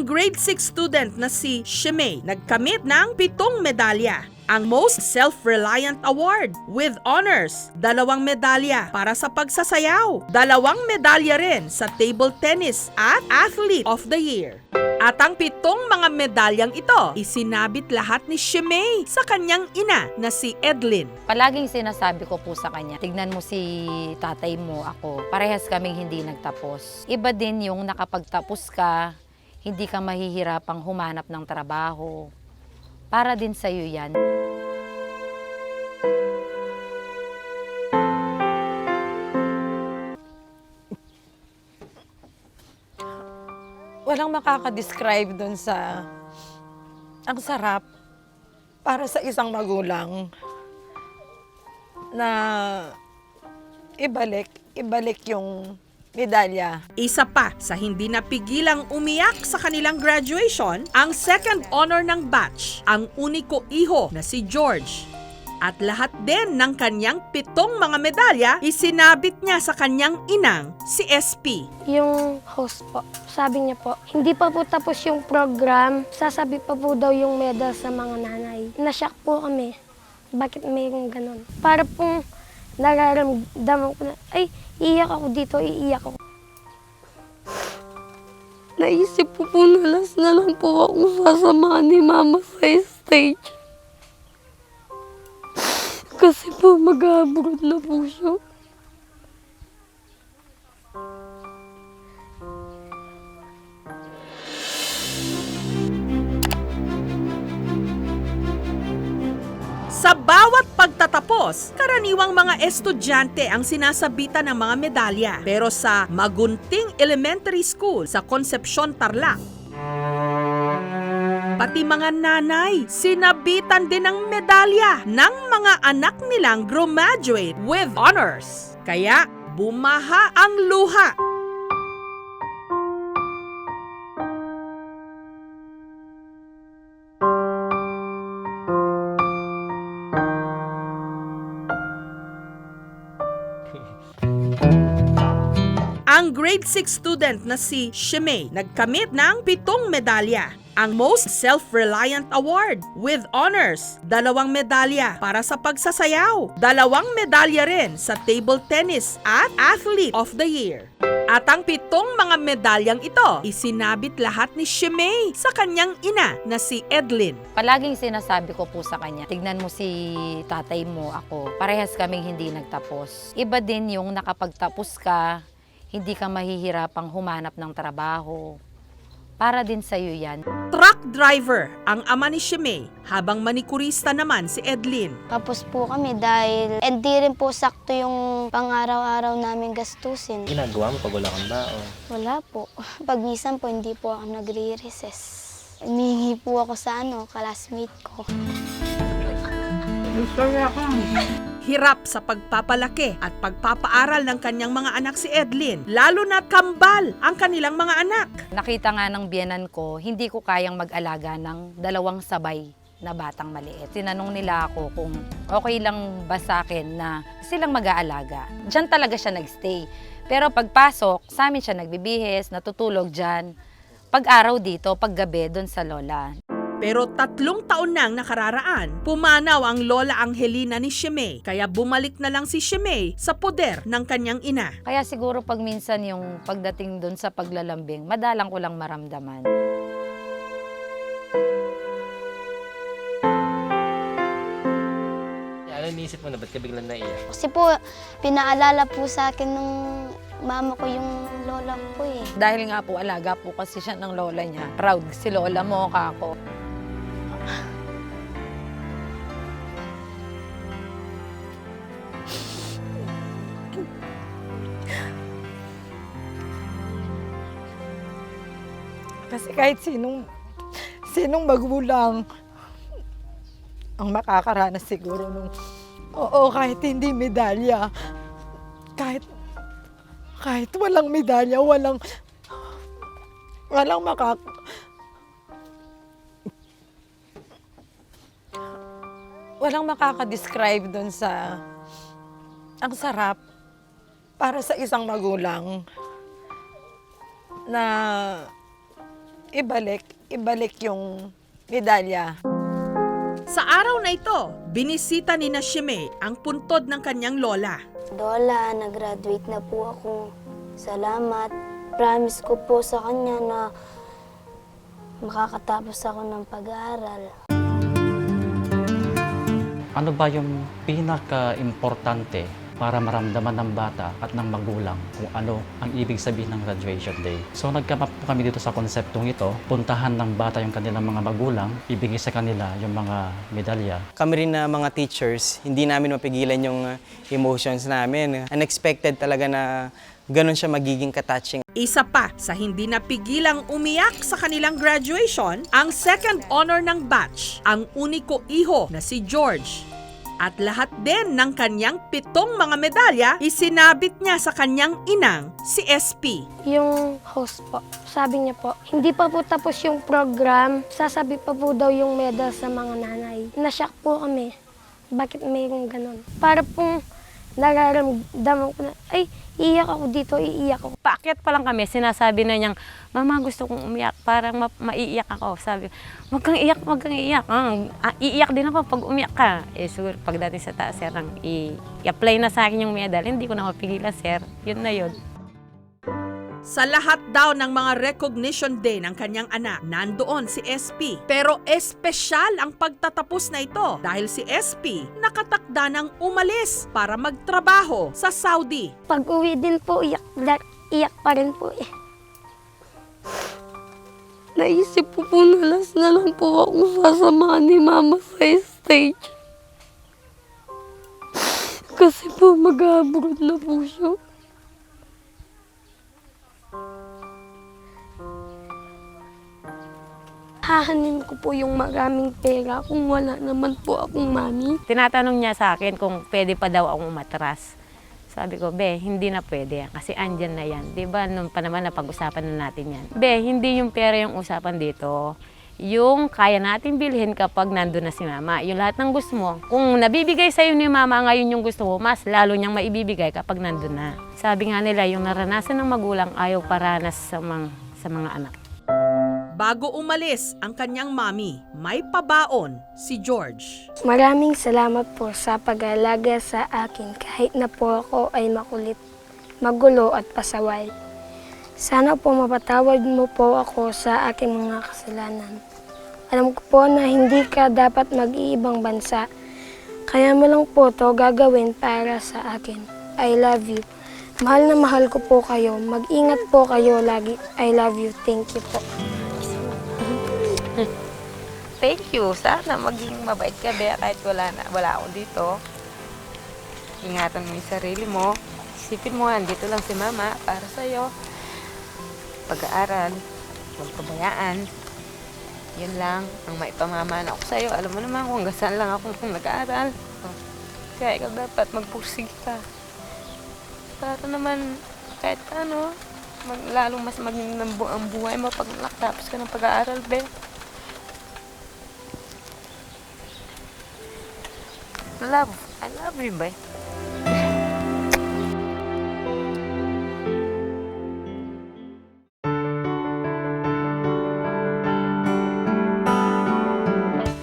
Ang grade 6 student na si Shimei nagkamit ng 7 medalya. Ang Most Self-Reliant Award with honors, 2 medalya para sa pagsasayaw, 2 medalya rin sa table tennis at Athlete of the Year. At ang 7 mga medalyang ito, isinabit lahat ni Shimei sa kanyang ina na si Edlyn. Palaging sinasabi ko po sa kanya, tignan mo si tatay mo, ako, parehas kaming hindi nagtapos. Iba din yung nakapagtapos ka, hindi ka mahihirapang humanap ng trabaho. Para din sa'yo yan. Walang makaka-describe dun sa ang sarap para sa isang magulang na ibalik yung medalya. Isa pa sa hindi napigilang umiyak sa kanilang graduation, ang second honor ng batch, ang uniko iho na si George. At lahat din ng kanyang 7 mga medalya, isinabit niya sa kanyang inang, si SP. Yung host po, sabi niya po, hindi pa po tapos yung program, sasabi pa po daw yung medal sa mga nanay. Nashock po kami, bakit mayroong ganun. Para pong nararamdaman ko na, ay, iiyak ako dito, iiyak ako. Naisip po na last na lang po ako sasamahan ni Mama sa stage. Kasi po mag-abroad na po siya. Sa bawat pagtatapos, karaniwang mga estudyante ang sinasabitan ng mga medalya. Pero sa Magunting Elementary School sa Concepcion, Tarlac, pati mga nanay, sinabitan din ng medalya ng mga anak nilang graduate with honors. Kaya bumaha ang luha. Ang grade 6 student na si Shimei nagkamit ng 7 medalya. Ang Most Self-Reliant Award with honors, 2 medalya para sa pagsasayaw, 2 medalya rin sa table tennis at Athlete of the Year. At ang 7 mga medalyang ito, isinabit lahat ni Shimei sa kanyang ina na si Edlyn. Palaging sinasabi ko po sa kanya, tignan mo si tatay mo, ako, parehas kaming hindi nagtapos. Iba din yung nakapagtapos ka, hindi ka mahihirapang humanap ng trabaho. Para din sa'yo yan. Truck driver ang ama ni Shimei, habang manikurista naman si Edlyn. Tapos po kami dahil hindi rin po sakto yung pang-araw-araw namin gastusin. Ginagawa mo pag wala kang baon? Wala po. Pag minsan po hindi po ako nagre-recess. Humihingi po ako sa classmate ko. Hirap sa pagpapalaki at pagpapaaral ng kanyang mga anak si Edlyn, lalo na kambal ang kanilang mga anak. Nakita nga ng biyenan ko, hindi ko kayang mag-alaga ng 2 sabay na batang maliit. Tinanong nila ako kung okay lang ba sa akin na silang mag-aalaga. Diyan talaga siya nagstay. Pero pagpasok, sa amin siya nagbibihis, natutulog diyan. Pag-araw dito, paggabi doon sa lola. Pero 3 taon nang nakararaan, pumanaw ang Lola Angelina ni Shimei, kaya bumalik na lang si Shimei sa poder ng kanyang ina. Kaya siguro pag minsan yung pagdating doon sa paglalambing, madalang ko lang maramdaman. Ano iniisip mo na? Ba't ka biglang naiyak? Kasi po, pinaalala po sa akin nung mama ko yung lola ko eh. Dahil nga po alaga po kasi siya ng lola niya. Proud si lola mo, kako. Kasi kahit sinong magulang ang makakaranas siguro nung, oo, kahit hindi medalya, kahit walang medalya, walang makaka-describe doon sa ang sarap para sa isang magulang na ibalik yung medalya. Sa araw na ito, binisita ni na Shimei ang puntod ng kanyang lola. Lola, nag-graduate na po ako. Salamat. Promise ko po sa kanya na makakatapos ako ng pag-aaral. Ano ba yung pinaka-importante para maramdaman ng bata at ng magulang kung ano ang ibig sabihin ng graduation day? So nagkamap po kami dito sa konseptong ito, puntahan ng bata yung kanilang mga magulang, ibigay sa kanila yung mga medalya. Kami rin na mga teachers, hindi namin mapigilan yung emotions namin. Unexpected talaga na ganun siya magiging ka-touching. Isa pa sa hindi napigilang umiyak sa kanilang graduation, ang second honor ng batch, ang uniko iho na si George. At lahat din ng kanyang 7 mga medalya, isinabit niya sa kanyang inang, si SP. Yung host po, sabi niya po, hindi pa po tapos yung program, sasabi pa po daw yung medal sa mga nanay. Nashock po kami. Bakit mayroong ganun? Para pong nararamdaman ko na, ay, iiyak ako dito, iiyak ako. Paakyat pa lang kami, sinasabi na niyang, Mama, gusto kong umiyak, parang maiiyak ako. Sabi, wag kang iiyak, wag kang iiyak. Iiyak din ako pag umiyak ka. Siguro pagdating sa taas, sir, i-apply na sa akin yung medal, hindi ko na mapigilan, sir. Yun na yun. Sa lahat daw ng mga recognition day ng kanyang anak, nandoon si SP. Pero espesyal ang pagtatapos na ito dahil si SP nakatakda ng umalis para magtrabaho sa Saudi. Pag uwi din po, iyak pa rin po eh. Naisip po na last na lang po akong sasamahan ni Mama sa stage. Kasi po mag-abroad na po siya. Hahanin ko po yung maraming pera kung wala naman po akong mami. Tinatanong niya sa akin kung pwede pa daw akong umatras. Sabi ko, Be, hindi na pwede kasi andyan na yan. Diba, nung pa naman napag-usapan na natin yan. Be, hindi yung pera yung usapan dito. Yung kaya natin bilhin kapag nandun na si Mama. Yung lahat ng gusto mo. Kung nabibigay sa'yo ni Mama ngayon yung gusto mo, mas lalo niyang maibibigay kapag nandun na. Sabi nga nila, yung naranasan ng magulang ayaw paranas sa mga anak. Bago umalis ang kanyang mami, may pabaon si George. Maraming salamat po sa pag-aalaga sa akin kahit na po ako ay makulit, magulo at pasaway. Sana po mapatawad mo po ako sa aking mga kasalanan. Alam ko po na hindi ka dapat mag-iibang bansa. Kaya mo lang po to gagawin para sa akin. I love you. Mahal na mahal ko po kayo. Mag-ingat po kayo lagi. I love you. Thank you po. Thank you. Sana maging mabait ka, Bea, kahit wala ako dito. Ingatan mo yung sarili mo. Isipin mo, andito lang si Mama para sa'yo. Pag-aaral, huwag pabayaan. Yun lang ang maipamamana ko sa'yo. Alam mo naman kung hanggang saan lang ako kung nag-aaral. Kaya ikaw dapat magpursige ka. Para naman kahit ano, lalong mas maging ang buhay mo pag nakatapos ka ng pag-aaral, Be. I love you, Be.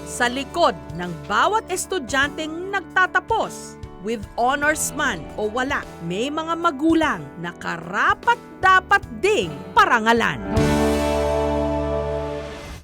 Sa likod ng bawat estudyanteng nagtatapos, with honors man o wala, may mga magulang na karapat dapat ding parangalan.